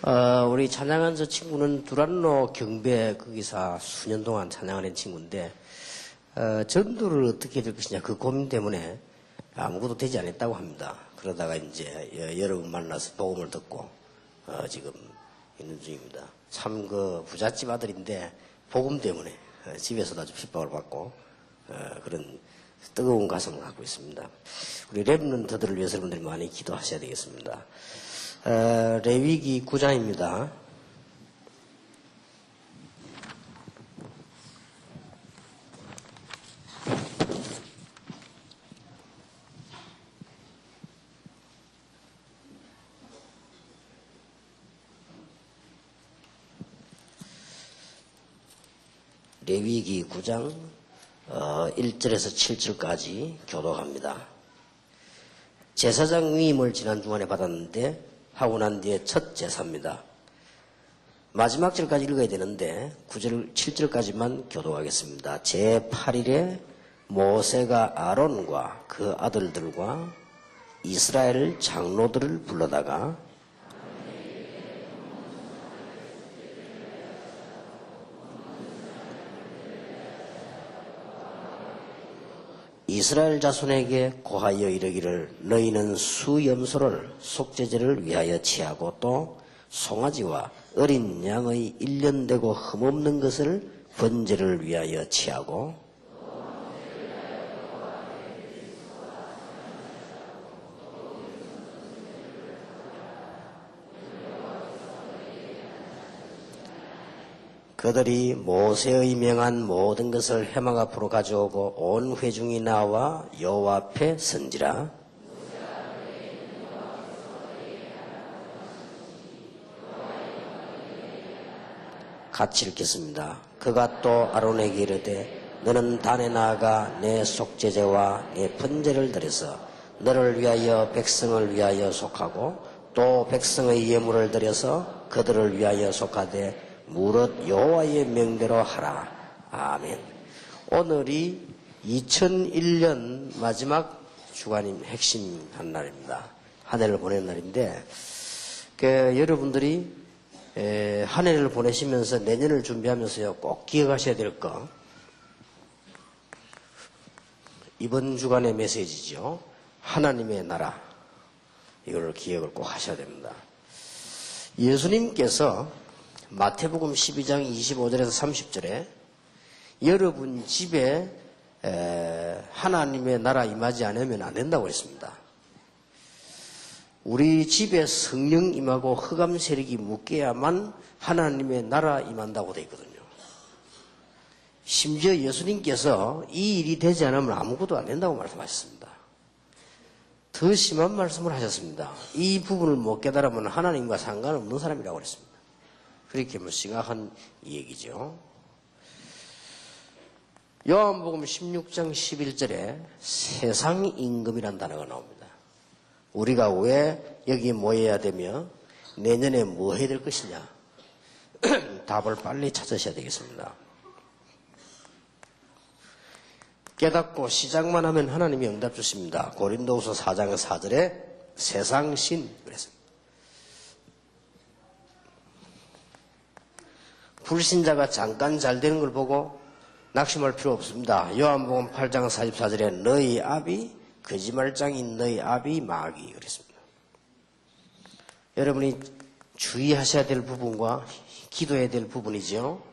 우리 찬양한 저 친구는 두란노 경배 거기서 수년 동안 찬양을 한 친구인데, 전도를 어떻게 될 것이냐 그 고민 때문에 아무것도 되지 않았다고 합니다. 그러다가 이제 여러분 만나서 복음을 듣고, 지금 있는 중입니다. 참 그 부잣집 아들인데, 복음 때문에 집에서도 아주 핍박을 받고, 그런 뜨거운 가슴을 갖고 있습니다. 우리 랩런트들을 위해서 여러분들이 많이 기도하셔야 되겠습니다. 레위기 9장입니다. 레위기 9장 1절에서 7절까지 교독합니다. 제사장 위임을 지난 주간에 받았는데 하고 난 뒤에 첫 제사입니다. 마지막 절까지 읽어야 되는데 9절, 7절까지만 교독하겠습니다. 제8일에 모세가 아론과 그 아들들과 이스라엘 장로들을 불러다가 이스라엘 자손에게 고하여 이르기를 너희는 수염소를 속죄제를 위하여 취하고 또 송아지와 어린 양의 1년 되고 흠없는 것을 번제를 위하여 취하고 그들이 모세의 명한 모든 것을 회막 앞으로 가져오고 온 회중이 나와 여호와 앞에 선지라. 같이 읽겠습니다. 그가 또 아론에게 이르되 너는 단에 나아가 내 속죄제와 내 번제를 드려서 너를 위하여 백성을 위하여 속하고 또 백성의 예물을 드려서 그들을 위하여 속하되 무릇 여호와의 명대로 하라. 아멘. 오늘이 2001년 마지막 주간임 핵심한 날입니다. 한 해를 보낸 날인데, 여러분들이 한 해를 보내시면서 내년을 준비하면서요 꼭 기억하셔야 될 거, 이번 주간의 메시지죠. 하나님의 나라, 이걸 기억을 꼭 하셔야 됩니다. 예수님께서 마태복음 12장 25절에서 30절에 여러분 집에 하나님의 나라 임하지 않으면 안 된다고 했습니다. 우리 집에 성령 임하고 흑암 세력이 묶여야만 하나님의 나라 임한다고 되어 있거든요. 심지어 예수님께서 이 일이 되지 않으면 아무것도 안 된다고 말씀하셨습니다. 더 심한 말씀을 하셨습니다. 이 부분을 못 깨달으면 하나님과 상관없는 사람이라고 그랬습니다. 그렇게 심각한 얘기죠. 요한복음 16장 11절에 세상 임금이란 단어가 나옵니다. 우리가 왜 여기 모여야 되며 내년에 뭐 해야 될 것이냐, 답을 빨리 찾으셔야 되겠습니다. 깨닫고 시작만 하면 하나님이 응답 주십니다. 고린도후서 4장 4절에 세상신 그랬습니다. 불신자가 잠깐 잘 되는 걸 보고 낙심할 필요 없습니다. 요한복음 8장 44절에 너희 아비 거짓말장인 너희 아비 마귀 그랬습니다. 여러분이 주의하셔야 될 부분과 기도해야 될 부분이죠.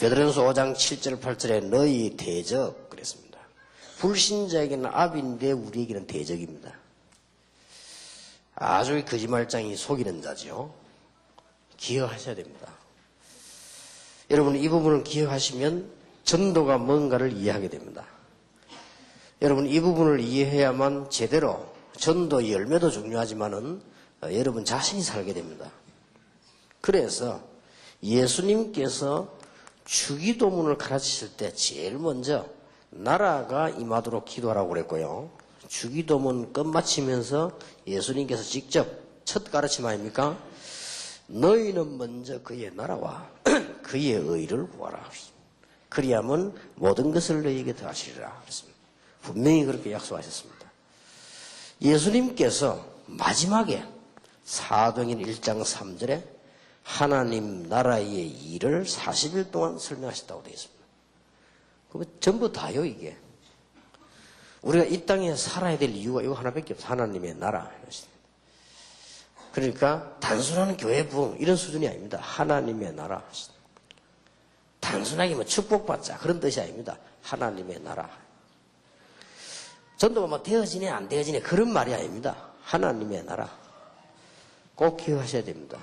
베드로전서 5장 7절 8절에 너희 대적 그랬습니다. 불신자에게는 아비인데 우리에게는 대적입니다. 아주 거짓말장이 속이는 자죠. 기억하셔야 됩니다. 여러분 이 부분을 기억하시면 전도가 뭔가를 이해하게 됩니다. 여러분 이 부분을 이해해야만 제대로 전도 열매도 중요하지만은 여러분 자신이 살게 됩니다. 그래서 예수님께서 주기도문을 가르치실 때 제일 먼저 나라가 임하도록 기도하라고 그랬고요. 주기도문 끝마치면서 예수님께서 직접 첫 가르침 아닙니까? 너희는 먼저 그의 나라와 그의 의를 구하라. 그리하면 모든 것을 너희에게 더하시리라. 그랬습니다. 분명히 그렇게 약속하셨습니다. 예수님께서 마지막에 사도행전 1장 3절에 하나님 나라의 일을 40일 동안 설명하셨다고 되어 있습니다. 그러면 전부 다요, 이게. 우리가 이 땅에 살아야 될 이유가 이거 하나밖에 없어. 하나님의 나라. 그러니까 단순한 교회 부흥 이런 수준이 아닙니다. 하나님의 나라. 단순하게 뭐 축복받자 그런 뜻이 아닙니다. 하나님의 나라. 전도가 뭐 되어지네 안 되어지네 그런 말이 아닙니다. 하나님의 나라. 꼭 기억하셔야 됩니다.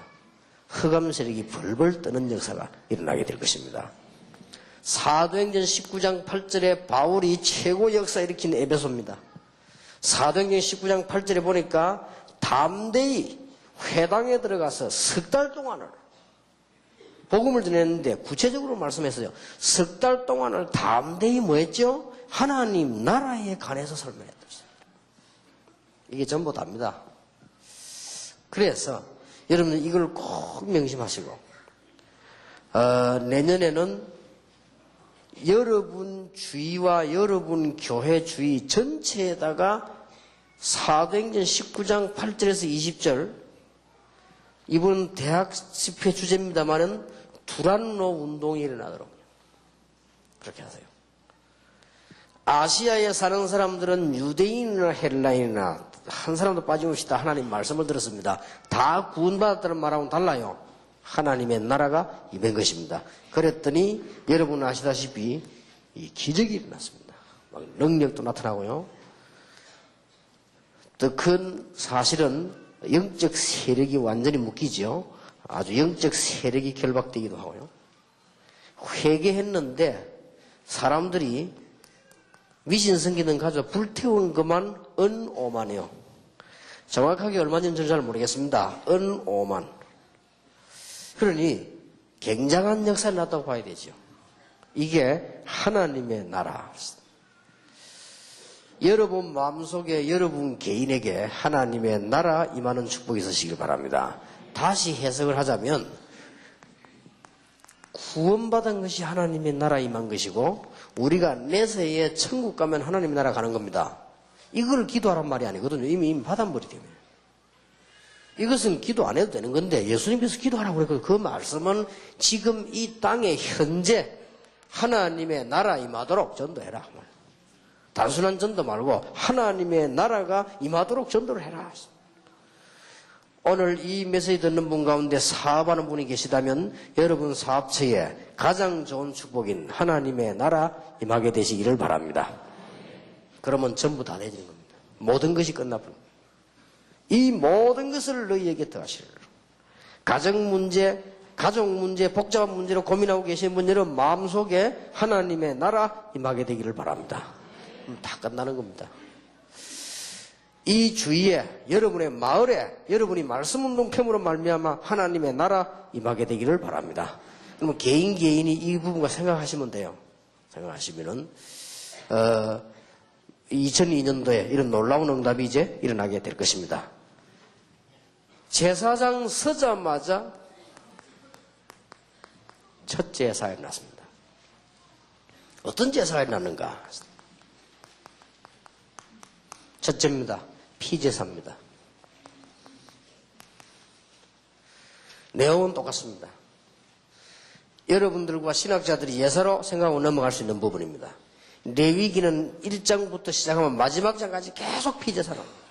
흑암 세력이 벌벌 떠는 역사가 일어나게 될 것입니다. 사도행전 19장 8절에 바울이 최고 역사 일으킨 에베소입니다. 사도행전 19장 8절에 보니까 담대히 회당에 들어가서 석 달 동안을 복음을 전했는데 구체적으로 말씀했어요. 석 달 동안을 담대히 뭐 했죠? 하나님 나라에 관해서 설명했다. 이게 전부 답니다. 그래서 여러분 이걸 꼭 명심하시고 내년에는 여러분 주위와 여러분 교회 주위 전체에다가 사도행전 19장 8절에서 20절 이번 대학 집회 주제입니다만은 두란노 운동이 일어나도록 그렇게 하세요. 아시아에 사는 사람들은 유대인이나 헬라인이나 한 사람도 빠짐없이 다 하나님 말씀을 들었습니다. 다 구원받았다는 말하고는 달라요. 하나님의 나라가 임한 것입니다. 그랬더니 여러분 아시다시피 이 기적이 일어났습니다. 막 능력도 나타나고요. 더 큰 사실은 영적 세력이 완전히 묶이죠. 아주 영적 세력이 결박되기도 하고요. 회개했는데 사람들이 미신 성기는 가져 불태운 것만 5만이요. 정확하게 얼마인지는 저는 잘 모르겠습니다. 5만. 그러니 굉장한 역사를 났다고 봐야 되죠. 이게 하나님의 나라. 여러분 마음속에 여러분 개인에게 하나님의 나라 임하는 축복이 있으시길 바랍니다. 다시 해석을 하자면 구원받은 것이 하나님의 나라 임한 것이고 우리가 내세에 천국 가면 하나님의 나라 가는 겁니다. 이걸 기도하란 말이 아니거든요. 이미 받아버리기 때문에. 이것은 기도 안 해도 되는 건데 예수님께서 기도하라고 그랬거든요. 그 말씀은 지금 이 땅에 현재 하나님의 나라 임하도록 전도해라. 단순한 전도 말고 하나님의 나라가 임하도록 전도를 해라. 오늘 이 메시지 듣는 분 가운데 사업하는 분이 계시다면 여러분 사업처에 가장 좋은 축복인 하나님의 나라 임하게 되시기를 바랍니다. 그러면 전부 다 되지는 겁니다. 모든 것이 끝나버립니다. 이 모든 것을 너희에게 더하시리라. 가정 문제, 가족 문제, 복잡한 문제로 고민하고 계신 분들은 마음속에 하나님의 나라 임하게 되기를 바랍니다. 다 끝나는 겁니다. 이 주위에 여러분의 마을에 여러분이 말씀운동 캠으로 말미암아 하나님의 나라 임하게 되기를 바랍니다. 그러면 개인이 이 부분과 생각하시면 돼요. 생각하시면은 2002년도에 이런 놀라운 응답이 이제 일어나게 될 것입니다. 제사장 서자마자 첫 제사가 일어났습니다. 어떤 제사가 일어났는가? 첫째입니다. 피제사입니다. 내용은 똑같습니다. 여러분들과 신학자들이 예사로 생각하고 넘어갈 수 있는 부분입니다. 레위기는 1장부터 시작하면 마지막 장까지 계속 피제사랍니다.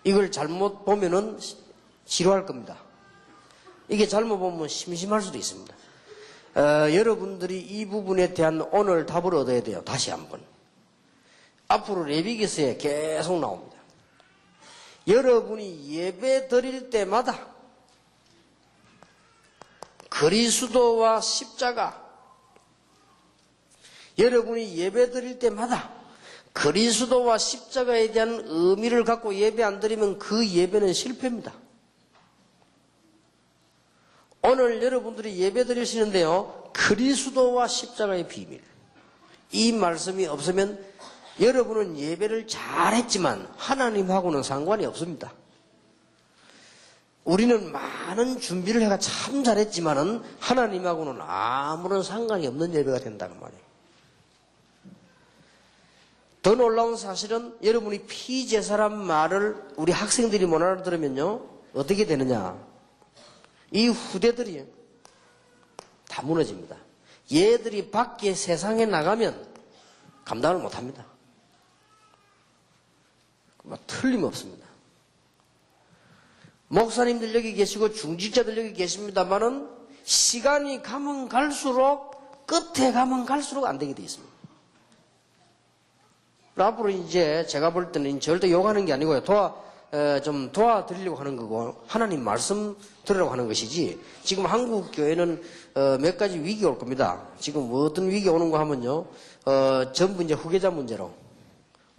이걸 잘못 보면은 지루할 겁니다. 이게 잘못 보면 심심할 수도 있습니다. 여러분들이 이 부분에 대한 오늘 답을 얻어야 돼요. 다시 한번. 앞으로 레위기서에 계속 나옵니다. 여러분이 예배 드릴 때마다 그리스도와 십자가, 여러분이 예배 드릴 때마다 그리스도와 십자가에 대한 의미를 갖고 예배 안 드리면 그 예배는 실패입니다. 오늘 여러분들이 예배 드리시는데요, 그리스도와 십자가의 비밀, 이 말씀이 없으면 여러분은 예배를 잘했지만 하나님하고는 상관이 없습니다. 우리는 많은 준비를 해가 참 잘했지만은 하나님하고는 아무런 상관이 없는 예배가 된다는 말이에요. 더 놀라운 사실은 여러분이 피제사란 말을 우리 학생들이 못 알아들으면요, 어떻게 되느냐? 이 후대들이 다 무너집니다. 얘들이 밖에 세상에 나가면 감당을 못합니다. 틀림없습니다. 목사님들 여기 계시고 중직자들 여기 계십니다만은 시간이 가면 갈수록 끝에 가면 갈수록 안 되게 되어 있습니다. 앞으로 이제 제가 볼 때는 절대 욕하는 게 아니고요. 좀 도와드리려고 하는 거고 하나님 말씀 들으라고 하는 것이지 지금 한국 교회는 몇 가지 위기가 올 겁니다. 지금 어떤 위기가 오는 거 하면요. 전부 이제 후계자 문제로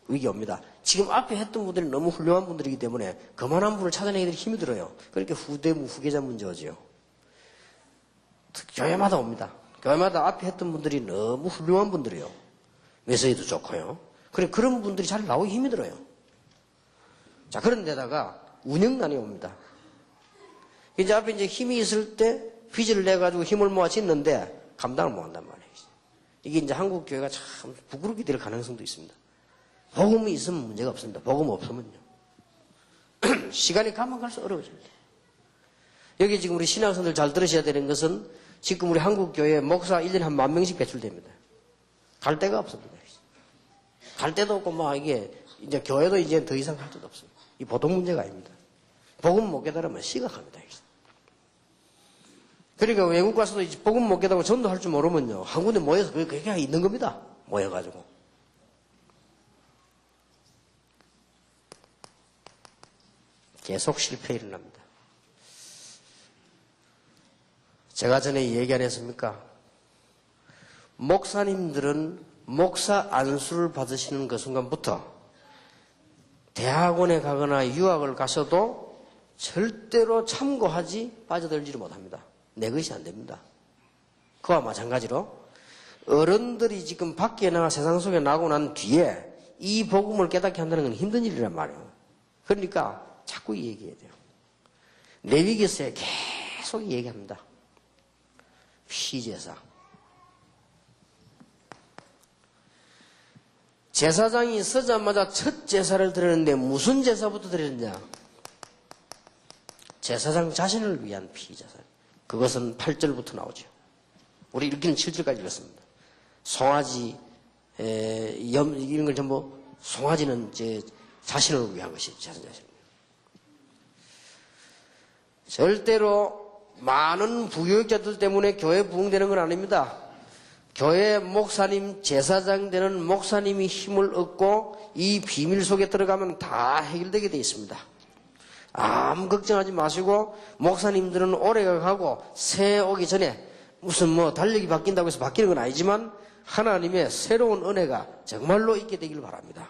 위기 옵니다. 지금 앞에 했던 분들이 너무 훌륭한 분들이기 때문에 그만한 분을 찾아내기 힘이 들어요. 그렇게 후계자 문제 오지요. 교회마다 옵니다. 교회마다 앞에 했던 분들이 너무 훌륭한 분들이에요. 메시지도 좋고요. 그런 분들이 잘 나오기 힘이 들어요. 자, 그런 데다가 운영난이 옵니다. 이제 앞에 이제 힘이 있을 때 휘지를 내가지고 힘을 모아 짓는데 감당을 못 한단 말이에요. 이게 이제 한국 교회가 참 부끄럽게 될 가능성도 있습니다. 복음이 있으면 문제가 없습니다. 복음 없으면요. 시간이 가면 갈수록 어려워집니다. 여기 지금 우리 신학생들 잘 들으셔야 되는 것은 지금 우리 한국 교회 목사 1년에 한 10,000명씩 배출됩니다. 갈 데가 없습니다. 갈 데도 없고 이게 이제 교회도 이제 더 이상 할 데도 없습니다. 이 보통 문제가 아닙니다. 복음 못 깨달으면 심각합니다. 그러니까 외국 가서도 이제 복음 못 깨달고 전도할 줄 모르면요. 한 군데 모여서 그게 있는 겁니다. 모여가지고. 계속 실패 일어납니다. 제가 전에 얘기 안 했습니까? 목사님들은 목사 안수를 받으시는 그 순간부터 대학원에 가거나 유학을 가셔도 절대로 참고하지 빠져들지를 못합니다. 내 것이 안 됩니다. 그와 마찬가지로 어른들이 지금 밖에 나가 세상 속에 나고 난 뒤에 이 복음을 깨닫게 한다는 건 힘든 일이란 말이에요. 그러니까 자꾸 얘기해야 돼요. 레위기서에 계속 얘기합니다. 피제사. 제사장이 서자마자 첫 제사를 드렸는데 무슨 제사부터 드렸냐? 제사장 자신을 위한 피제사. 그것은 8절부터 나오죠. 우리 읽기는 7절까지 읽었습니다. 송아지, 이런 걸 전부, 송아지는 제 자신을 위한 것이 제사장입니다. 절대로 많은 부교육자들 때문에 교회 부흥되는 건 아닙니다. 교회 목사님, 제사장 되는 목사님이 힘을 얻고 이 비밀 속에 들어가면 다 해결되게 되어 있습니다. 아무 걱정하지 마시고 목사님들은 올해가 가고 새해 오기 전에 무슨 달력이 바뀐다고 해서 바뀌는 건 아니지만 하나님의 새로운 은혜가 정말로 있게 되길 바랍니다.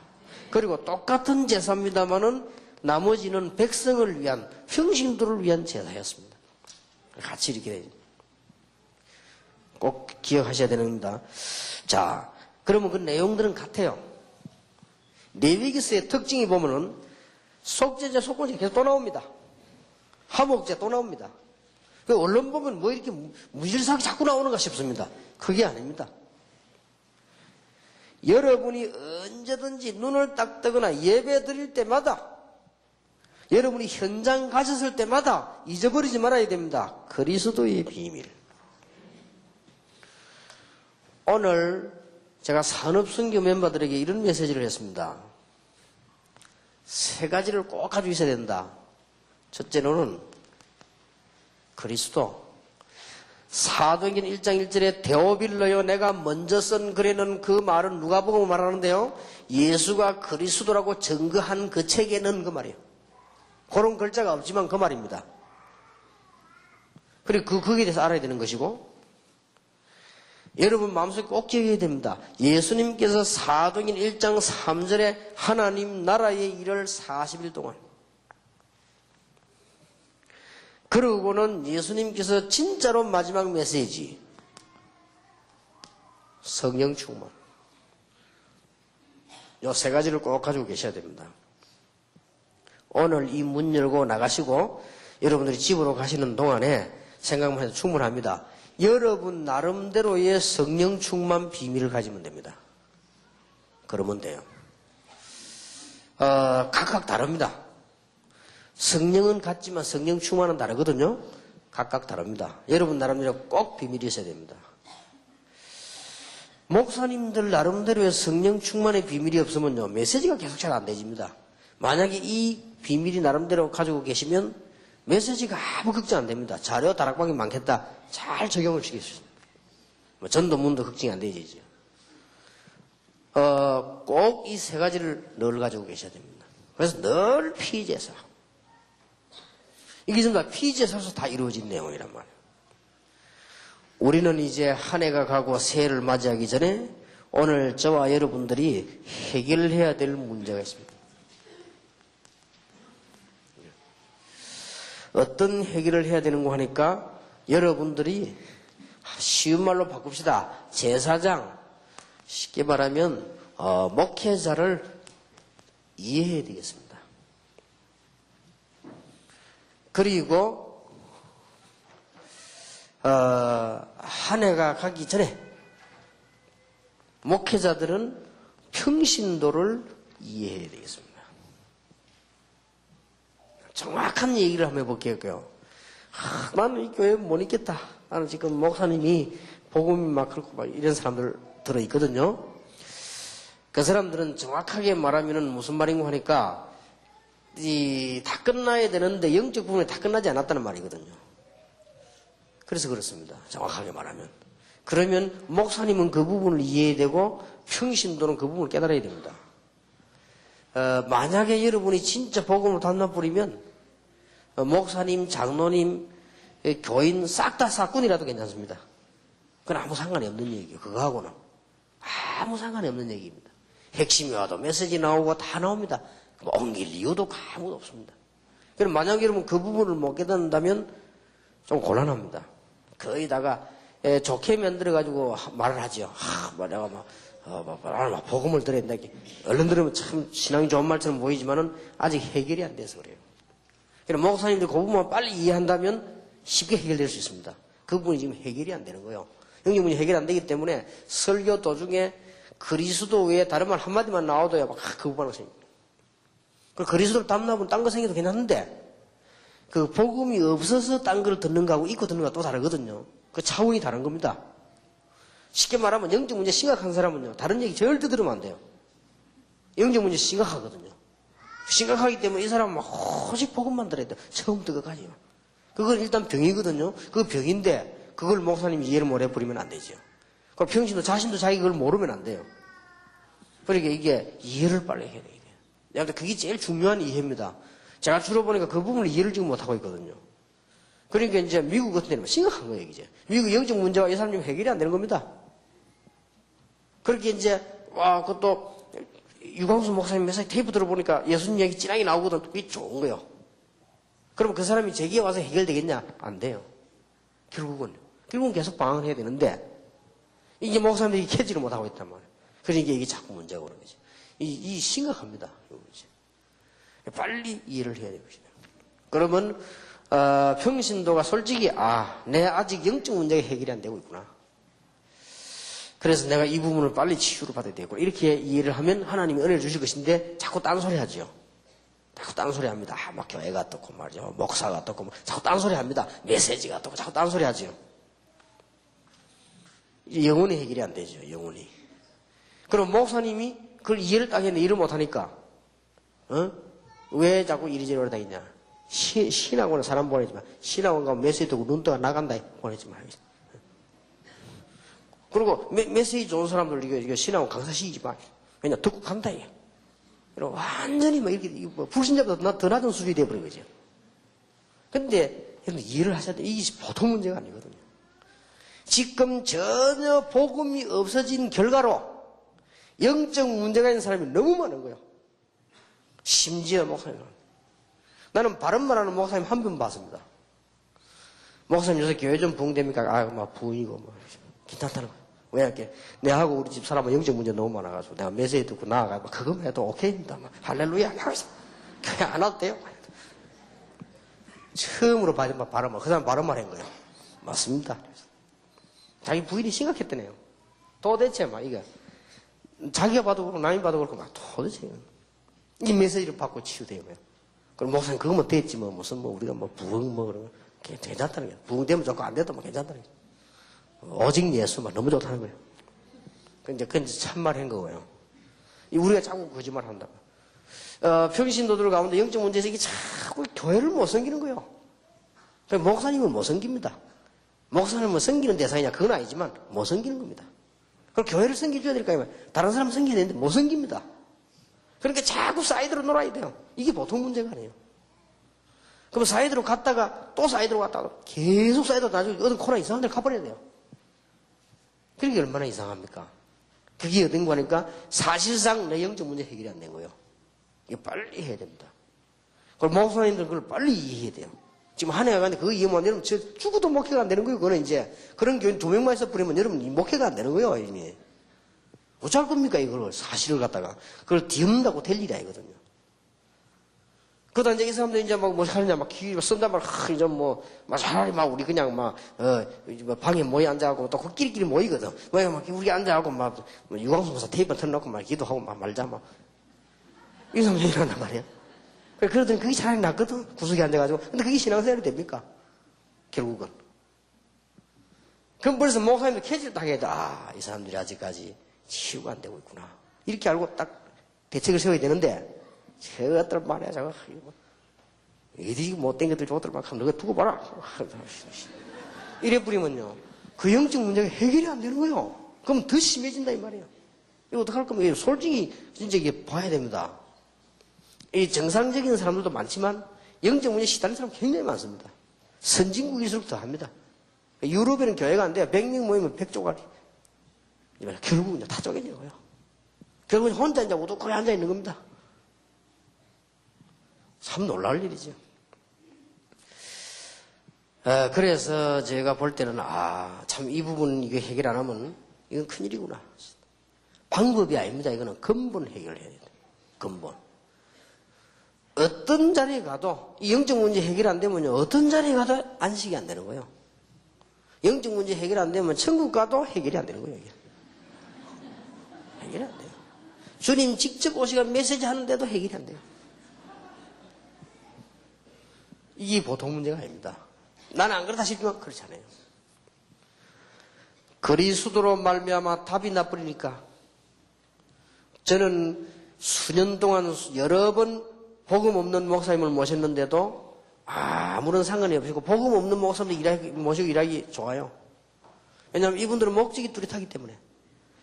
그리고 똑같은 제사입니다마는 나머지는 백성을 위한 평신도를 위한 제사였습니다. 같이 이렇게 꼭 기억하셔야 됩니다. 자, 그러면 그 내용들은 같아요. 레위기서의 특징이 보면은 속죄제, 속건제 계속 또 나옵니다. 화목제 또 나옵니다. 그 언론 보면 이렇게 무질서하게 자꾸 나오는가 싶습니다. 그게 아닙니다. 여러분이 언제든지 눈을 딱 뜨거나 예배 드릴 때마다 여러분이 현장 가셨을 때마다 잊어버리지 말아야 됩니다. 그리스도의 비밀. 오늘 제가 산업선교 멤버들에게 이런 메시지를 했습니다. 3가지를 꼭 가지고 있어야 된다. 첫째로는 그리스도. 사도행전 1장 1절에 데오빌러여 내가 먼저 쓴 글에는 그 말은 누가복음을 말하는데요. 예수가 그리스도라고 증거한 그 책에는 그 말이에요. 그런 글자가 없지만 그 말입니다. 그리고 거기에 대해서 알아야 되는 것이고 여러분 마음속에 꼭 기억해야 됩니다. 예수님께서 사도행전 1장 3절에 하나님 나라의 일을 40일 동안 그러고는 예수님께서 진짜로 마지막 메시지 성령 충만 이 3가지를 꼭 가지고 계셔야 됩니다. 오늘 이 문 열고 나가시고 여러분들이 집으로 가시는 동안에 생각만 해도 충분합니다. 여러분 나름대로의 성령 충만 비밀을 가지면 됩니다. 그러면 돼요. 각각 다릅니다. 성령은 같지만 성령 충만은 다르거든요. 각각 다릅니다. 여러분 나름대로 꼭 비밀이 있어야 됩니다. 목사님들 나름대로의 성령 충만의 비밀이 없으면요, 메시지가 계속 잘 안 되집니다. 만약에 이 비밀이 나름대로 가지고 계시면 메시지가 아무 걱정 안 됩니다. 자료 다락방이 많겠다. 잘 적용을 시킬 수 있습니다. 전도문도 걱정이 안 되지죠. 꼭 이 세 가지를 늘 가지고 계셔야 됩니다. 그래서 늘 피제사. 이게 전부 다 피제사에서 다 이루어진 내용이란 말이에요. 우리는 이제 한 해가 가고 새해를 맞이하기 전에 오늘 저와 여러분들이 해결해야 될 문제가 있습니다. 어떤 해결을 해야 되는가 하니까 여러분들이 쉬운 말로 바꿉시다. 제사장, 쉽게 말하면 목회자를 이해해야 되겠습니다. 그리고 한 해가 가기 전에 목회자들은 평신도를 이해해야 되겠습니다. 정확한 얘기를 한번 해볼게요. 나는 이 교회 못 있겠다. 나는 지금 목사님이 복음이 막 그렇고 막 이런 사람들 들어있거든요. 그 사람들은 정확하게 말하면은 무슨 말인가 하니까 다 끝나야 되는데 영적 부분이 다 끝나지 않았다는 말이거든요. 그래서 그렇습니다. 정확하게 말하면. 그러면 목사님은 그 부분을 이해해야 되고 평신도는 그 부분을 깨달아야 됩니다. 만약에 여러분이 진짜 복음을 담나 뿌리면 목사님, 장로님, 교인 싹 다 사꾼이라도 괜찮습니다. 그건 아무 상관이 없는 얘기예요. 그거하고는 아무 상관이 없는 얘기입니다. 핵심이 와도 메시지 나오고 다 나옵니다. 옮길 이유도 아무도 없습니다. 그럼 만약에 여러분 그 부분을 못 깨닫는다면 좀 곤란합니다. 거의다가 좋게 만들어가지고 말을 하죠. 내가 막 복음을 들어야 된다. 얼른 들으면 참 신앙이 좋은 말처럼 보이지만은 아직 해결이 안 돼서 그래요. 그럼 목사님들 그 부분만 빨리 이해한다면 쉽게 해결될 수 있습니다. 그 부분이 지금 해결이 안 되는 거예요. 영적 문제 해결 안 되기 때문에 설교 도중에 그리스도 외에 다른 말 한마디만 나와도야 막 그 부분을 생깁니다. 그 그리스도를 담나면 딴 거 생겨도 괜찮은데 그 복음이 없어서 딴 걸 듣는 거하고 잊고 듣는 거하고 또 다르거든요. 그 차원이 다른 겁니다. 쉽게 말하면 영적 문제 심각한 사람은요, 다른 얘기 절대 들으면 안 돼요. 영적 문제 심각하거든요. 심각하기 때문에 이 사람은 막 오직 복음만 들어야 돼요. 처음부터 끝까지요. 그건 일단 병이거든요. 그 병인데 그걸 목사님이 이해를 못 해버리면 안 되죠. 그 평신도 자신도 자기 그걸 모르면 안 돼요. 그러니까 이게 이해를 빨리 해야 돼요. 아무튼 그게 제일 중요한 이해입니다. 제가 주로 보니까 그 부분을 이해를 지금 못하고 있거든요. 그러니까 이제 미국 같은 데는 심각한 거예요, 이제. 미국 영적 문제가 이 사람 좀 해결이 안 되는 겁니다. 그렇게 이제, 그것도 유광수 목사님 메시지 테이프 들어보니까 예수님 얘기 진하게 나오거든. 그게 좋은 거예요. 그러면 그 사람이 제기에 와서 해결되겠냐? 안 돼요. 결국은 계속 방황을 해야 되는데, 이게 목사님들이 캐지를 못하고 있단 말이에요. 그러니까 이게 자꾸 문제가 오는 거지. 이 심각합니다. 빨리 이해를 해야 되는 것이다. 그러면, 평신도가 솔직히, 내 아직 영적 문제가 해결이 안 되고 있구나. 그래서 내가 이 부분을 빨리 치유를 받아야 되겠구나. 이렇게 이해를 하면 하나님이 은혜를 주실 것인데, 자꾸 딴소리 하죠. 자꾸 딴소리 합니다. 막 교회가 어떻고 말이죠. 목사가 어떻고, 자꾸 딴소리 합니다. 메시지가 어떻고, 자꾸 딴소리 하죠. 영혼이 해결이 안 되죠, 영혼이. 그럼 목사님이 그걸 이해를 딱 했는데 이해를 못하니까, 왜 자꾸 이리저리 다니냐. 신학원은 사람 보내지만, 신학원 가면 메시지 듣고 눈떠가 나간다, 보내지 말겠어. 그리고 메시지 좋은 사람들 이거 신학원 강사 시키지 마. 그냥 듣고 간다, 이게. 완전히 막 이렇게, 불신자보다 더 낮은 수준이 되어버린 거죠. 근데, 여러분 이해를 하셔야 돼. 이게 보통 문제가 아니거든요. 지금 전혀 복음이 없어진 결과로 영적 문제가 있는 사람이 너무 많은 거예요. 심지어 목사님. 나는 바른 말하는 목사님 한 분 봤습니다. 목사님 요새 교회 좀 부흥됩니까? 막 부흥이고, 괜찮다는 거예요. 왜 이렇게? 내하고 우리 집 사람은 영적 문제 너무 많아가지고 내가 메시지 듣고 나아가고 그것만 해도 오케이입니다. 할렐루야. 교회 안 와도 돼요. 처음으로 바른 말, 그 사람 바른 말 한 거예요. 맞습니다. 자기 부인이 심각했다네요. 도대체 이게 자기가 봐도 그렇고 남이 봐도 그렇고 도대체 이 메시지를 받고 치유되면 그럼 목사님 그거면 됐지 무슨 우리가 부흥 그런 거 괜찮다는 거예요. 부흥되면 좋고 안 돼도 뭐 괜찮다는 거예요. 오직 예수만 너무 좋다는 거예요. 그건 이제 참말한 거고요. 우리가 자꾸 거짓말 한다고. 평신도들 가운데 영적 문제에서 이게 자꾸 교회를 못 섬기는 거예요. 목사님은 못 섬깁니다. 목사님은 섬기는 대상이냐 그건 아니지만 못 섬기는 겁니다. 그럼 교회를 섬겨줘야 될까요? 다른 사람 섬겨야 되는데 못 섬깁니다. 그러니까 자꾸 사이드로 놀아야 돼요. 이게 보통 문제가 아니에요. 그럼 사이드로 갔다가 또 사이드로 갔다가 계속 사이드로 나중에 어떤 코너 이상한 데를 가버려야 돼요. 그게 얼마나 이상합니까? 그게 어떤 거니까 사실상 내 영적 문제 해결이 안 된 거예요. 이거 빨리 해야 됩니다. 그리고 목사님들 그걸 빨리 이해해야 돼요. 지금 한 해가 갔는데 그거 이해 못 하면 죽어도 목회가 안 되는 거예요. 그거는 이제 그런 교회 2명만 있어 버리면 여러분 목회가 안 되는 거예요. 이미. 어쩔 겁니까 이걸 사실을 갖다가 그걸 뒤엎는다고 될 일이 아니거든요. 그러다 이제 이 사람들 이제 막 뭐 하느냐 막 기를 쓴단 말 이제 뭐 차라리 막 우리 그냥 막 방에 모여 앉아갖고 또 그 끼리끼리 모이거든. 왜 막 우리 앉아갖고 막 유광수사 테이프 틀어놓고 막 기도하고 막 말자 막 이 사람들이 일어난단 말이야. 그러더니 그게 차라리 낫거든. 구석에 앉아가지고. 근데 그게 신앙생활이 됩니까? 결국은. 그럼 벌써 목사님도 캐치를 딱 해야 돼. 아, 이 사람들이 아직까지 치유가 안 되고 있구나. 이렇게 알고 딱 대책을 세워야 되는데, 저것들 말이야, 저거. 어디 못된 것들 저것들 막 하면 너가 두고 봐라. 이래 뿌리면요. 그 영적 문제가 해결이 안 되는 거예요. 그럼 더 심해진다, 이 말이에요. 이거 어떡할 거면, 솔직히, 진짜 이게 봐야 됩니다. 이 정상적인 사람들도 많지만 영적 문제에 시달리는 사람 굉장히 많습니다. 선진국일수록 더 합니다. 유럽에는 교회가 안 돼요. 100명 모이면 100조가리. 결국은 다 쪼개지는 거예요. 결국은 혼자 이제 우두커에 앉아 있는 겁니다. 참 놀라울 일이죠. 그래서 제가 볼 때는 참 이 부분 이거 해결 안 하면 이건 큰일이구나. 방법이 아닙니다. 이거는 근본 해결해야 돼요. 근본. 어떤 자리에 가도 이 영적 문제 해결 안 되면요. 어떤 자리에 가도 안식이 안 되는 거예요. 영적 문제 해결 안 되면 천국 가도 해결이 안 되는 거예요. 이게. 해결이 안 돼요. 주님 직접 오시가 메시지 하는데도 해결이 안 돼요. 이게 보통 문제가 아닙니다. 나는 안 그렇다 싶지만 그렇지 않아요. 그리스도로 말미암아 답이 나버리니까 저는 수년 동안 여러 번 복음 없는 목사님을 모셨는데도 아무런 상관이 없고 복음 없는 목사님들 모시고 일하기 좋아요. 왜냐하면 이분들은 목적이 뚜렷하기 때문에.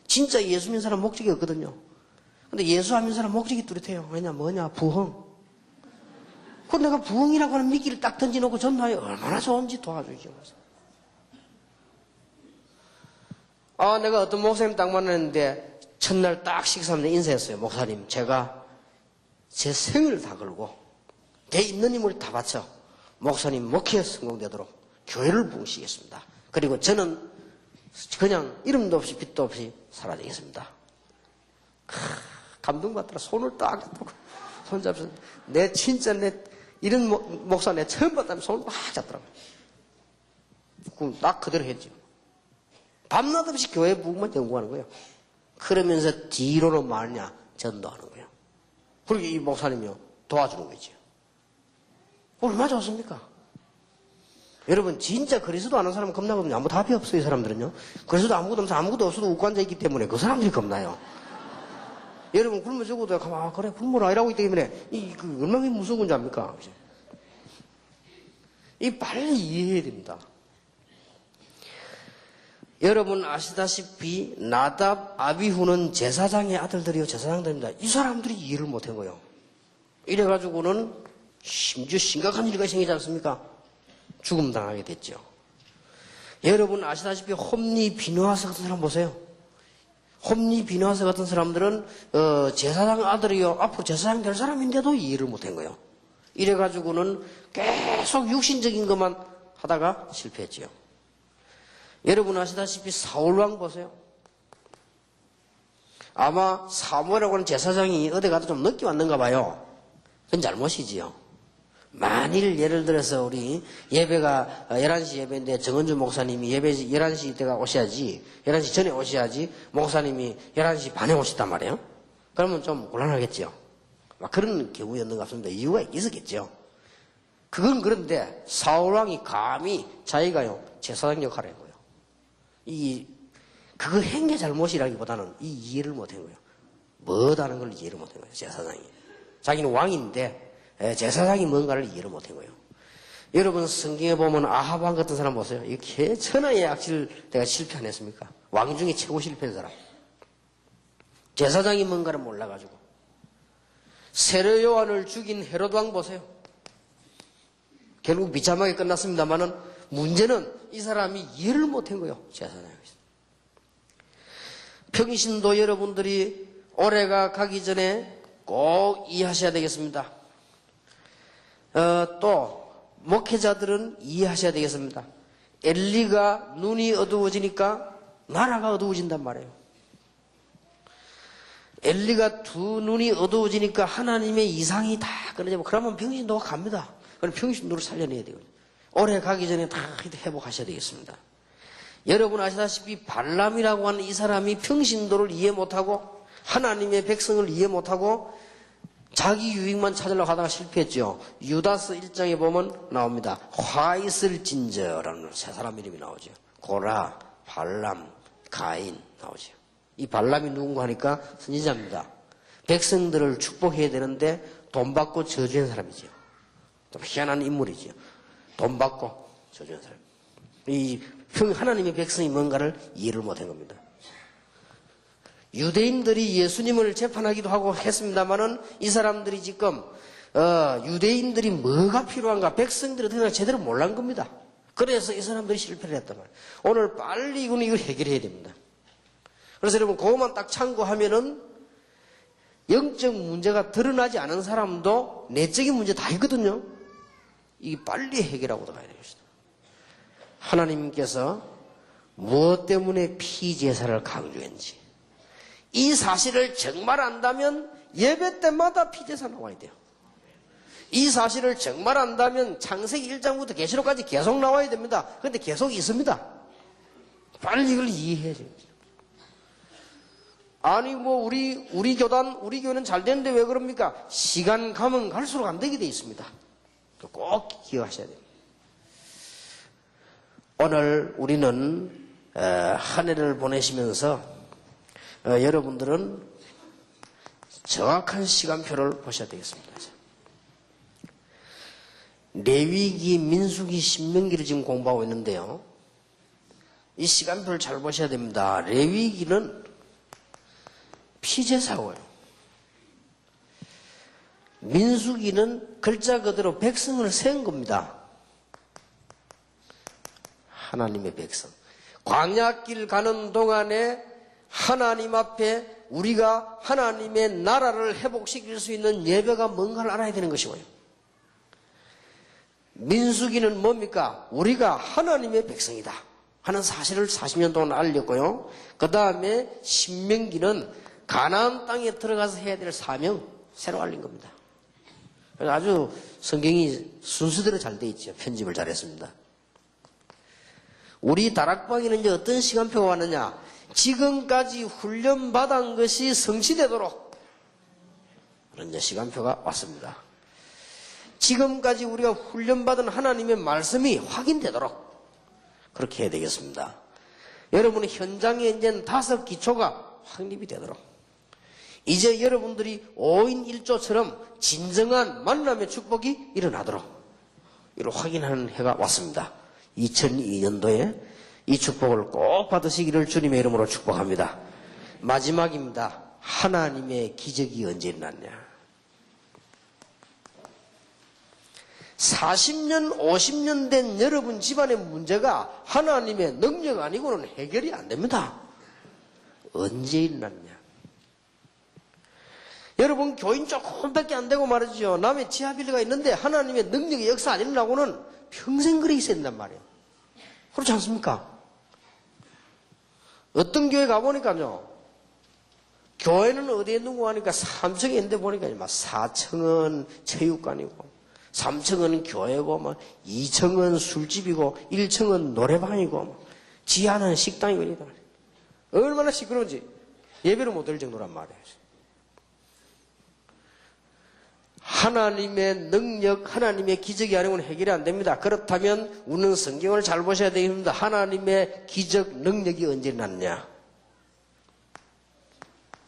진짜 예수 믿는 사람 목적이 없거든요. 근데 예수 안 믿는 사람 목적이 뚜렷해요. 뭐냐 부흥. 그럼 내가 부흥이라고 하는 미끼를 딱 던져놓고 전도하여 얼마나 좋은지 도와주죠. 내가 어떤 목사님 딱 만났는데 첫날 딱 식사하는데 인사했어요. 목사님 제가 제 생을 다 걸고 내 있는 힘을 다 바쳐 목사님 목회에 성공되도록 교회를 부으시겠습니다. 그리고 저는 그냥 이름도 없이 빛도 없이 사라지겠습니다. 감동받더라. 손을 딱 잡고 손잡아서 내 진짜 이런 목사 내 처음 봤다면 손을 막 잡더라고요. 그럼 딱 그대로 했죠. 밤낮 없이 교회 부흥만 연구하는 거예요. 그러면서 뒤로는 말냐 전도하는 거예요. 그리고 이 목사님이요 도와주는 거죠. 얼마나 좋습니까? 여러분 진짜 그리스도 아는 사람은 겁나거든요. 아무 답이 없어요. 이 사람들은요. 그리스도 아무것도 없어도 웃고 앉아있기 때문에 그 사람들이 겁나요. 여러분 굶어 죽어도 그래 굶어라 이라고 있기 때문에 그 얼마나 무서운 건지 압니까? 이 빨리 이해해야 됩니다. 여러분 아시다시피 나답, 아비후는 제사장의 아들들이요 제사장들입니다. 이 사람들이 이해를 못한 거예요. 이래가지고는 심지어 심각한 일이 생기지 않습니까? 죽음 당하게 됐죠. 여러분 아시다시피 홈리 비누하스 같은 사람 보세요. 홈리 비누하스 같은 사람들은 제사장 아들이요 앞으로 제사장 될 사람인데도 이해를 못한 거예요. 이래가지고는 계속 육신적인 것만 하다가 실패했지요. 여러분 아시다시피 사울왕 보세요. 아마 사무엘이라고 하는 제사장이 어디 가도 좀 늦게 왔는가 봐요. 그건 잘못이지요. 만일 예를 들어서 우리 예배가 11시 예배인데 정은주 목사님이 예배 11시 때가 오셔야지 11시 전에 오셔야지 목사님이 11시 반에 오셨단 말이에요. 그러면 좀 곤란하겠죠. 막 그런 경우였는 것 같습니다. 이유가 있었겠죠. 그건 그런데 사울왕이 감히 자기가요 제사장 역할을 한 거예요. 그거 한 게 잘못이라기보다는 이해를 못한 거예요. 뭐다는 걸 이해를 못한 거예요. 제사장이. 자기는 왕인데 제사장이 뭔가를 이해를 못한 거예요. 여러분 성경에 보면 아합 왕 같은 사람 보세요. 이게 천하의 악질 내가 실패 안 했습니까? 왕 중에 최고 실패한 사람. 제사장이 뭔가를 몰라가지고. 세례 요한을 죽인 헤롯 왕 보세요. 결국 비참하게 끝났습니다만은 문제는 이 사람이 이해를 못한 거예요. 제사장이. 평신도 여러분들이 올해가 가기 전에 꼭 이해하셔야 되겠습니다. 또 목회자들은 이해하셔야 되겠습니다. 엘리가 눈이 어두워지니까 나라가 어두워진단 말이에요. 엘리가 두 눈이 어두워지니까 하나님의 이상이 다 끊어지고 그러면 평신도가 갑니다. 그럼 평신도를 살려내야 돼요. 올해 가기 전에 다 회복하셔야 되겠습니다. 여러분 아시다시피 발람이라고 하는 이 사람이 평신도를 이해 못하고 하나님의 백성을 이해 못하고 자기 유익만 찾으려고 하다가 실패했죠. 유다서 1장에 보면 나옵니다. 화 있을 진저라는 세 사람 이름이 나오죠. 고라, 발람, 가인 나오죠. 이 발람이 누군가 하니까 선지자입니다. 백성들을 축복해야 되는데 돈 받고 저주한 사람이죠. 좀 희한한 인물이죠. 돈 받고 저주한 사람. 하나님의 백성이 뭔가를 이해를 못한 겁니다. 유대인들이 예수님을 재판하기도 하고 했습니다만은 이 사람들이 지금 유대인들이 뭐가 필요한가 백성들이 어떻게 제대로 몰란 겁니다. 그래서 이 사람들이 실패를 했단 말이에요. 오늘 빨리 이걸 해결해야 됩니다. 그래서 여러분 그것만 딱 참고하면은 영적 문제가 드러나지 않은 사람도 내적인 문제 다 있거든요. 이게 빨리 해결하고 가야 되겠습니다. 하나님께서 무엇 때문에 피제사를 강조했는지 이 사실을 정말 안다면 예배 때마다 피제사 나와야 돼요. 이 사실을 정말 안다면 창세기 1장부터 계시록까지 계속 나와야 됩니다. 그런데 계속 있습니다. 빨리 이걸 이해해야죠. 아니 우리 교회는 잘 되는데 왜 그럽니까? 시간 가면 갈수록 안 되게 돼 있습니다. 꼭 기억하셔야 됩니다. 오늘 우리는 한 해를 보내시면서 여러분들은 정확한 시간표를 보셔야 되겠습니다. 레위기, 민수기, 신명기를 지금 공부하고 있는데요. 이 시간표를 잘 보셔야 됩니다. 레위기는 피제사고요. 민수기는 글자 그대로 백성을 세운 겁니다. 하나님의 백성. 광야길 가는 동안에 하나님 앞에 우리가 하나님의 나라를 회복시킬 수 있는 예배가 뭔가를 알아야 되는 것이고요. 민수기는 뭡니까? 우리가 하나님의 백성이다 하는 사실을 40년 동안 알렸고요. 그 다음에 신명기는 가나안 땅에 들어가서 해야 될 사명 새로 알린 겁니다. 아주 성경이 순서대로 잘 돼 있죠. 편집을 잘했습니다. 우리 다락방에는 이제 어떤 시간표가 왔느냐? 지금까지 훈련받은 것이 성취되도록 그런 이제 시간표가 왔습니다. 지금까지 우리가 훈련받은 하나님의 말씀이 확인되도록 그렇게 해야 되겠습니다. 여러분의 현장에 이제 5 기초가 확립이 되도록 이제 여러분들이 5인 1조처럼 진정한 만남의 축복이 일어나도록 이를 확인하는 해가 왔습니다. 2002년도에 이 축복을 꼭 받으시기를 주님의 이름으로 축복합니다. 마지막입니다. 하나님의 기적이 언제 일어났냐? 40년, 50년 된 여러분 집안의 문제가 하나님의 능력 아니고는 해결이 안 됩니다. 언제 일어났냐? 여러분 교인 조금밖에 안 되고 말이죠. 남의 지하빌리가 있는데 하나님의 능력의 역사 안 일어나고는 평생 그래 있어야 된단 말이에요. 그렇지 않습니까? 어떤 교회 가보니까요. 교회는 어디에 있는 거 하니까 3층에 있는데 보니까 4층은 체육관이고 3층은 교회고 2층은 술집이고 1층은 노래방이고 지하는 식당이고 얼마나 시끄러운지 예배를 못 드릴 정도란 말이에요. 하나님의 능력, 하나님의 기적이 아니고는 해결이 안 됩니다. 그렇다면 우리는 성경을 잘 보셔야 되겠습니다. 하나님의 기적 능력이 언제 났냐?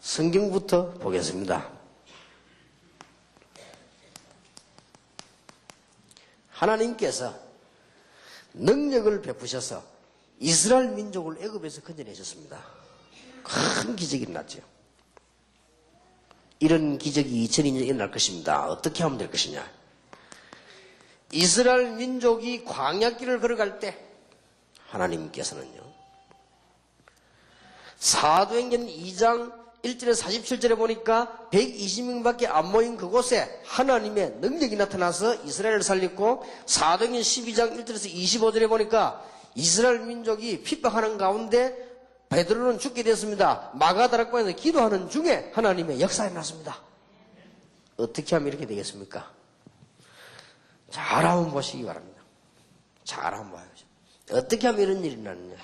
성경부터 보겠습니다. 하나님께서 능력을 베푸셔서 이스라엘 민족을 애굽에서 건져내셨습니다. 큰 기적이 일어났죠. 이런 기적이 2002년에 일어날 것입니다. 어떻게 하면 될 것이냐? 이스라엘 민족이 광야길을 걸어갈 때 하나님께서는요, 사도행전 2장 1절에서 47절에 보니까 120명밖에 안 모인 그곳에 하나님의 능력이 나타나서 이스라엘을 살렸고, 사도행전 12장 1절에서 25절에 보니까 이스라엘 민족이 핍박하는 가운데 베드로는 죽게 되었습니다. 마가다락방에서 기도하는 중에 하나님의 역사가 일어났습니다. 어떻게 하면 이렇게 되겠습니까? 잘 한번 보시기 바랍니다. 잘 한번 봐야죠. 어떻게 하면 이런 일이 일어났느냐?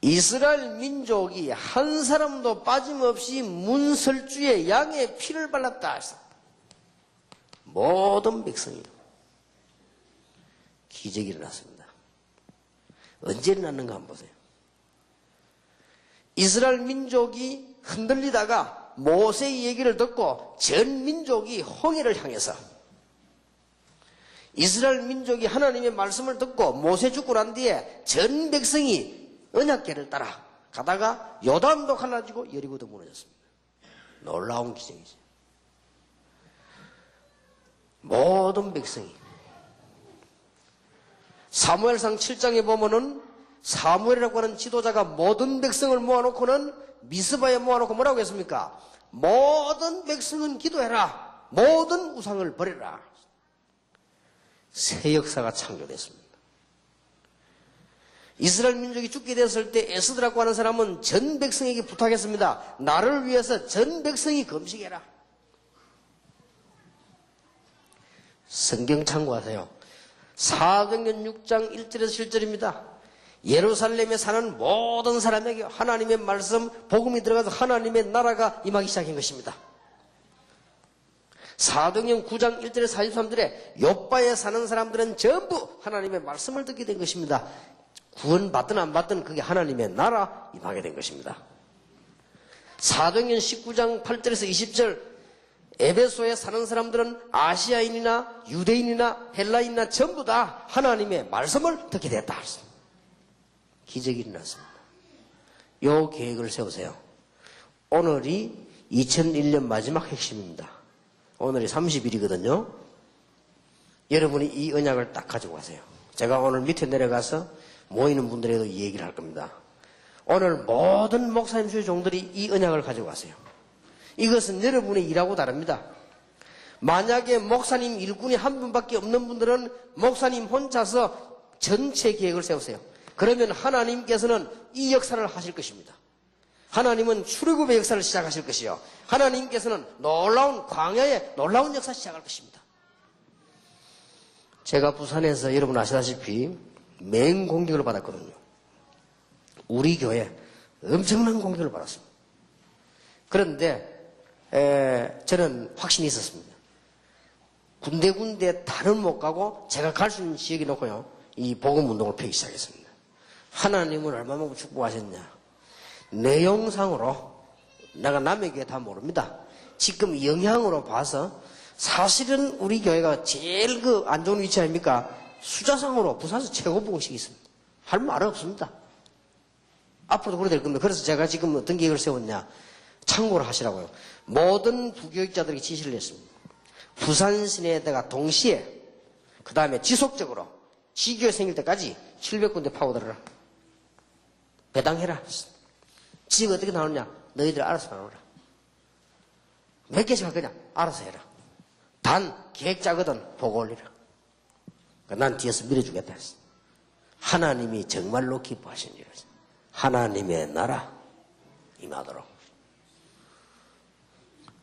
이스라엘 민족이 한 사람도 빠짐없이 문설주에 양의 피를 발랐다 해서 모든 백성이 기적이 일어났습니다. 언제 일어났는가 한번 보세요. 이스라엘 민족이 흔들리다가 모세의 얘기를 듣고 전 민족이 홍해를 향해서, 이스라엘 민족이 하나님의 말씀을 듣고 모세 죽고 난 뒤에 전 백성이 언약궤를 따라 가다가 요단도 갈라지고 여리고도 무너졌습니다. 놀라운 기적이죠. 모든 백성이. 사무엘상 7장에 보면은 사무엘이라고 하는 지도자가 모든 백성을 모아놓고는 미스바에 모아놓고 뭐라고 했습니까? 모든 백성은 기도해라. 모든 우상을 버려라. 새 역사가 창조됐습니다. 이스라엘 민족이 죽게 되었을 때 에스드라고 하는 사람은 전 백성에게 부탁했습니다. 나를 위해서 전 백성이 금식해라. 성경 참고하세요. 사도행전 6장 1절에서 7절입니다. 예루살렘에 사는 모든 사람에게 하나님의 말씀, 복음이 들어가서 하나님의 나라가 임하기 시작한 것입니다. 사도행전 9장 1절에서 43절에 요바에 사는 사람들은 전부 하나님의 말씀을 듣게 된 것입니다. 구원받든 안 받든 그게 하나님의 나라 임하게 된 것입니다. 사도행전 19장 8절에서 20절, 에베소에 사는 사람들은 아시아인이나 유대인이나 헬라인이나 전부 다 하나님의 말씀을 듣게 됐다. 기적이 일어났습니다. 요 계획을 세우세요. 오늘이 2001년 마지막 핵심입니다. 오늘이 30일이거든요. 여러분이 이 언약을 딱 가지고 가세요. 제가 오늘 밑에 내려가서 모이는 분들에도 이 얘기를 할 겁니다. 오늘 모든 목사님 주의 종들이 이 언약을 가지고 가세요. 이것은 여러분의 일하고 다릅니다. 만약에 목사님 일꾼이 한 분밖에 없는 분들은 목사님 혼자서 전체 계획을 세우세요. 그러면 하나님께서는 이 역사를 하실 것입니다. 하나님은 출애굽의 역사를 시작하실 것이요, 하나님께서는 놀라운 광야의 놀라운 역사 시작할 것입니다. 제가 부산에서 여러분 아시다시피 맹공격을 받았거든요. 우리 교회 엄청난 공격을 받았습니다. 그런데 저는 확신이 있었습니다. 군데군데 다는 못 가고 제가 갈 수 있는 지역에 놓고요, 이 복음운동을 펴기 시작했습니다. 하나님은 얼마만큼 축복하셨냐? 내 영상으로, 내가 남의 교회 다 모릅니다. 지금 영향으로 봐서 사실은 우리 교회가 제일 안 좋은 위치 아닙니까? 숫자상으로 부산에서 최고 부흥식이 있습니다. 할 말 없습니다. 앞으로도 그래 될 겁니다. 그래서 제가 지금 어떤 계획을 세웠냐? 참고를 하시라고요. 모든 부교육자들에게 지시를 했습니다. 부산 시내에다가 동시에, 그 다음에 지속적으로 지교회 생길 때까지 700군데 파고들어라. 배당해라. 지금 어떻게 나오느냐? 너희들 알아서 나오라. 몇 개씩 할 거냐? 알아서 해라. 단 계획 짜거든 보고 올리라. 난 뒤에서 밀어주겠다 했어. 하나님이 정말로 기뻐하신 일이었어. 하나님의 나라 임하도록.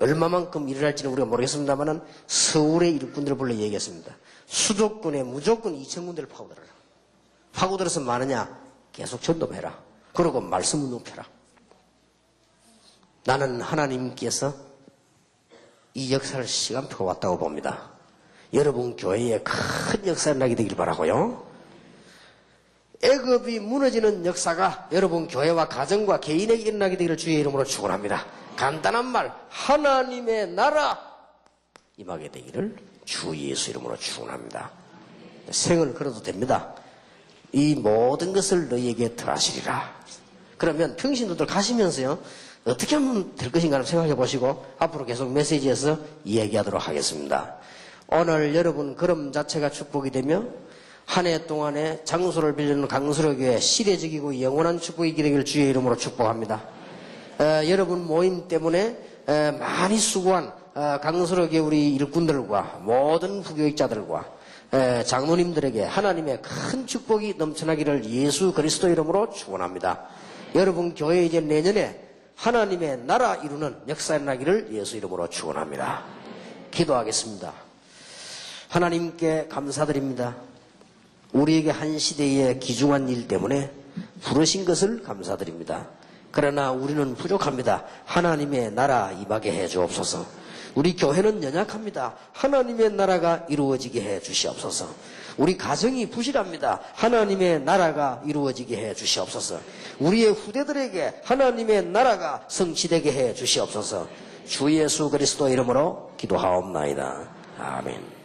얼마만큼 일을 할지는 우리가 모르겠습니다만 서울의 일꾼들을 불러 얘기했습니다. 수도권에 무조건 2,000군데를 파고들어라. 파고들어서 많으냐? 계속 전도해라. 그리고 말씀을 높여라. 나는 하나님께서 이 역사를 시간표가 왔다고 봅니다. 여러분 교회에 큰 역사를 나게 되길 바라고요. 애굽이 무너지는 역사가 여러분 교회와 가정과 개인에게 일어나게 되기를 주의 이름으로 축원합니다. 간단한 말, 하나님의 나라 임하게 되기를 주 예수 이름으로 축원합니다. 생을 걸어도 됩니다. 이 모든 것을 너희에게 더하시리라. 그러면 평신도들 가시면서요, 어떻게 하면 될 것인가 생각해 보시고 앞으로 계속 메시지에서 이야기하도록 하겠습니다. 오늘 여러분 걸음 자체가 축복이 되며 한 해 동안에 장소를 빌리는 강수로교회 시대적이고 영원한 축복이 되기를 주의 이름으로 축복합니다. 여러분 모임 때문에 많이 수고한 강수로교회 우리 일꾼들과 모든 부교육자들과 장로님들에게 하나님의 큰 축복이 넘쳐나기를 예수 그리스도 이름으로 축원합니다. 여러분 교회 이제 내년에 하나님의 나라 이루는 역사 일어나기를 예수 이름으로 축원합니다. 기도하겠습니다. 하나님께 감사드립니다. 우리에게 한 시대의 귀중한 일 때문에 부르신 것을 감사드립니다. 그러나 우리는 부족합니다. 하나님의 나라 임하게 해 주옵소서. 우리 교회는 연약합니다. 하나님의 나라가 이루어지게 해 주시옵소서. 우리 가정이 부실합니다. 하나님의 나라가 이루어지게 해 주시옵소서. 우리의 후대들에게 하나님의 나라가 성취되게 해 주시옵소서. 주 예수 그리스도 이름으로 기도하옵나이다. 아멘.